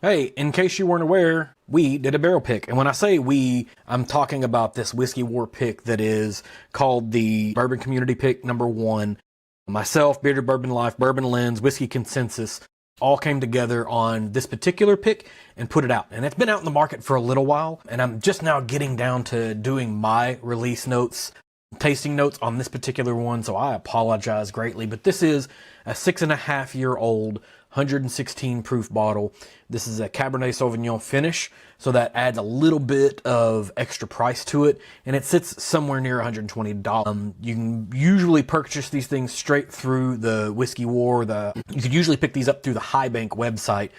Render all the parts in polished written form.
Hey, in case you weren't aware, we did a barrel pick. And when I say we, I'm talking about this whiskey war pick that is called the Bourbon Community Pick #1. Myself, Bearded Bourbon Life, Bourbon Lens, Whiskey Consensus all came together on this particular pick and put it out. And it's been out in the market for a little while, and I'm just now getting down to doing my release notes, tasting notes on this particular one, so I apologize greatly. But this is a 6.5-year-old 116 proof bottle. This is a Cabernet Sauvignon finish, so that adds a little bit of extra price to it, and it sits somewhere near $120. You can usually purchase these things straight through the Whiskey War. You could usually pick these up through the High Bank website.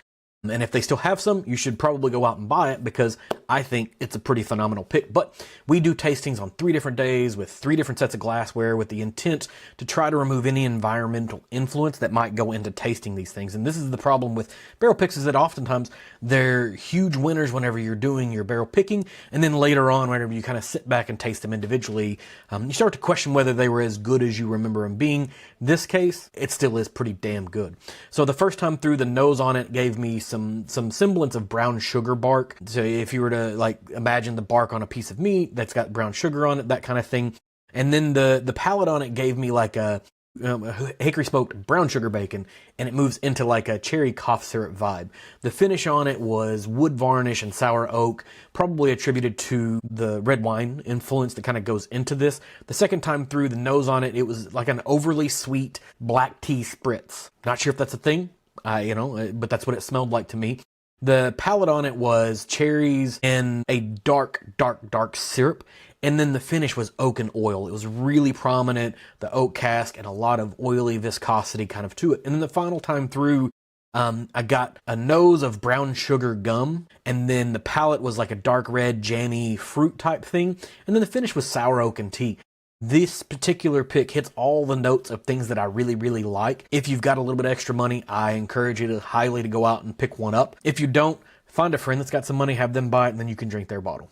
And if they still have some, you should probably go out and buy it, because I think it's a pretty phenomenal pick. But we do tastings on 3 different days with 3 different sets of glassware, with the intent to try to remove any environmental influence that might go into tasting these things. And this is the problem with barrel picks, is that oftentimes they're huge winners whenever you're doing your barrel picking, and then later on, whenever you kind of sit back and taste them individually, you start to question whether they were as good as you remember them being. This case, it still is pretty damn good. So the first time through, the nose on it gave me some semblance of brown sugar bark. So if you were to like imagine the bark on a piece of meat that's got brown sugar on it, that kind of thing. And then the palate on it gave me like a hickory smoked brown sugar bacon, and it moves into like a cherry cough syrup vibe. The finish on it was wood varnish and sour oak, probably attributed to the red wine influence that kind of goes into this. The second time through, the nose on it, it was like an overly sweet black tea spritz. Not sure if that's a thing, but that's what it smelled like to me. The palate on it was cherries in a dark syrup. And then the finish was oak and oil. It was really prominent, the oak cask, and a lot of oily viscosity kind of to it. And then the final time through, I got a nose of brown sugar gum, and then the palate was like a dark red, jammy fruit type thing. And then the finish was sour oak and tea. This particular pick hits all the notes of things that I really, really like. If you've got a little bit of extra money, I encourage you highly to go out and pick one up. If you don't, find a friend that's got some money, have them buy it, and then you can drink their bottle.